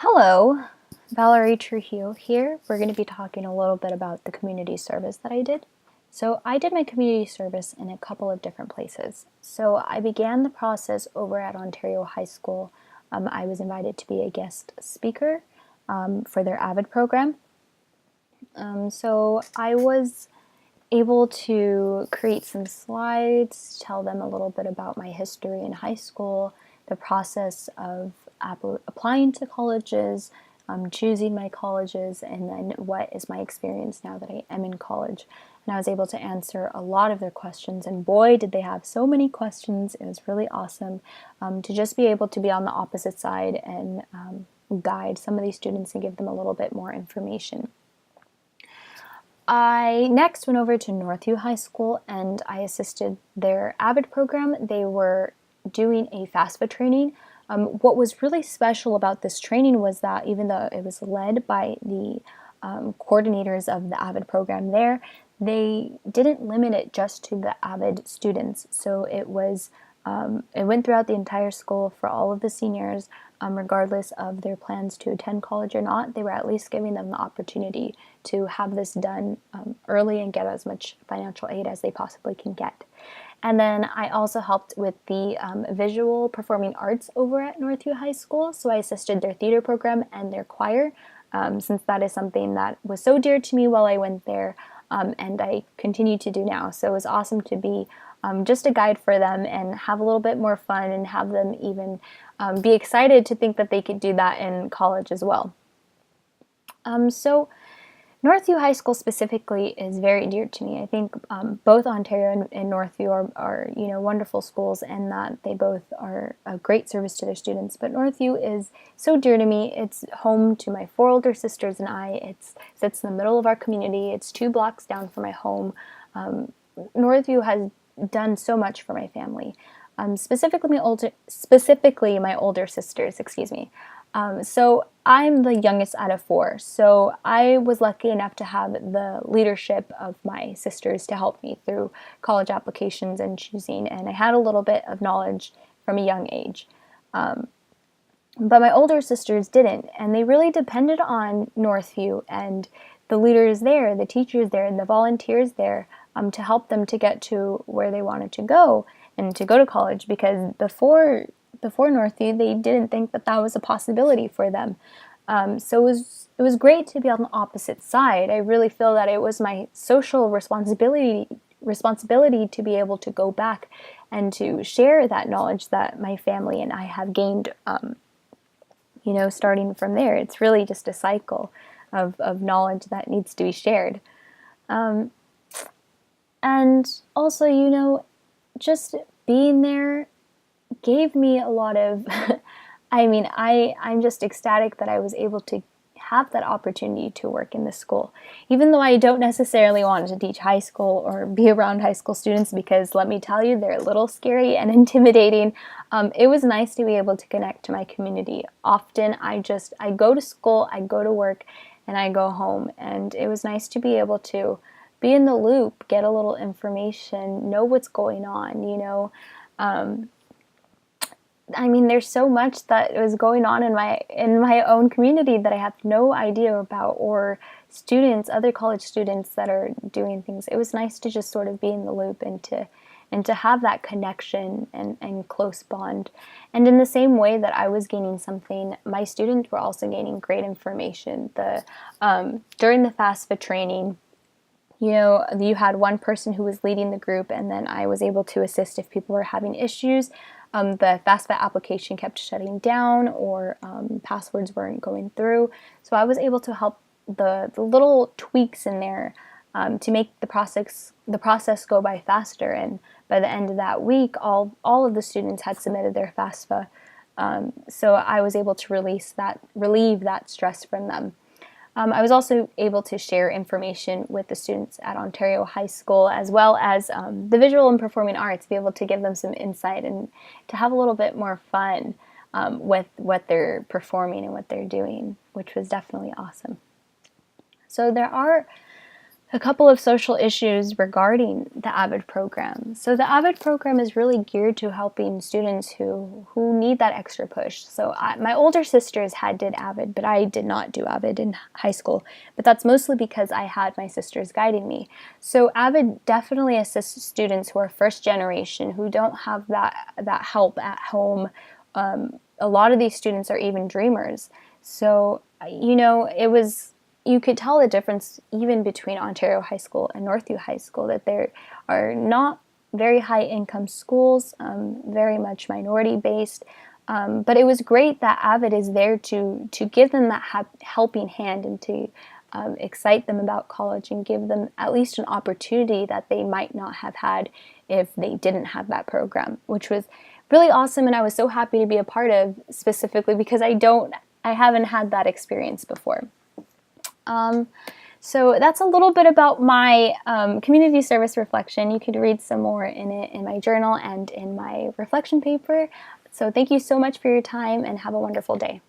Hello, Valerie Trujillo here. We're going to be talking a little bit about the community service that I did. So I did my community service in a couple of different places. So I began the process over at Ontario High School. I was invited to be a guest speaker for their AVID program. So I was able to create some slides, tell them a little bit about my history in high school, the process of applying to colleges, choosing my colleges, and then what is my experience now that I am in college. And I was able to answer a lot of their questions, and boy, did they have so many questions. It was really awesome to just be able to be on the opposite side and guide some of these students and give them a little bit more information. I next went over to Northview High School and I assisted their AVID program. They were doing a FAFSA training. What was really special about this training was that even though it was led by the coordinators of the AVID program there, they didn't limit it just to the AVID students. So it went throughout the entire school for all of the seniors, regardless of their plans to attend college or not. They were at least giving them the opportunity to have this done early and get as much financial aid as they possibly can get. And then I also helped with the visual performing arts over at Northview High School. So I assisted their theater program and their choir, since that is something that was so dear to me while I went there, and I continue to do now. So it was awesome to be just a guide for them and have a little bit more fun and have them even be excited to think that they could do that in college as well. So Northview High School specifically is very dear to me. I think both Ontario and Northview are wonderful schools, and that they both are a great service to their students. But Northview is so dear to me. It's home to my 4 older sisters and I. It sits in the middle of our community. It's 2 blocks down from my home. Northview has done so much for my family, specifically my older sisters. Excuse me. So I'm the youngest out of 4, so I was lucky enough to have the leadership of my sisters to help me through college applications and choosing, and I had a little bit of knowledge from a young age. But my older sisters didn't, and they really depended on Northview and the leaders there, the teachers there, and the volunteers there to help them to get to where they wanted to go and to go to college, because before Northview, they didn't think that was a possibility for them. So it was great to be on the opposite side. I really feel that it was my social responsibility to be able to go back and to share that knowledge that my family and I have gained, starting from there. It's really just a cycle of knowledge that needs to be shared. And also, just being there gave me a lot of, I'm just ecstatic that I was able to have that opportunity to work in this school. Even though I don't necessarily want to teach high school or be around high school students, because let me tell you, they're a little scary and intimidating, it was nice to be able to connect to my community. Often I go to school, I go to work, and I go home, and it was nice to be able to be in the loop, get a little information, know what's going on, there's so much that was going on in my own community that I have no idea about, or other college students that are doing things. It was nice to just sort of be in the loop and to have that connection and close bond. And in the same way that I was gaining something, my students were also gaining great information. During the FAFSA training, you had one person who was leading the group, and then I was able to assist if people were having issues. The FAFSA application kept shutting down, or passwords weren't going through. So I was able to help the little tweaks in there to make the process go by faster. And by the end of that week, all of the students had submitted their FAFSA. So I was able to relieve that stress from them. I was also able to share information with the students at Ontario High School, as well as the visual and performing arts, be able to give them some insight and to have a little bit more fun with what they're performing and what they're doing, which was definitely awesome. So there are a couple of social issues regarding the AVID program. So the AVID program is really geared to helping students who need that extra push. So my older sisters did AVID, but I did not do AVID in high school. But that's mostly because I had my sisters guiding me. So AVID definitely assists students who are first generation, who don't have that help at home. A lot of these students are even dreamers. So, you could tell the difference even between Ontario High School and Northview High School, that there are not very high income schools, very much minority based. But it was great that AVID is there to give them that helping hand and to excite them about college and give them at least an opportunity that they might not have had if they didn't have that program, which was really awesome. And I was so happy to be a part of, specifically because I haven't had that experience before. So that's a little bit about my community service reflection. You could read some more in it in my journal and in my reflection paper. So thank you so much for your time and have a wonderful day.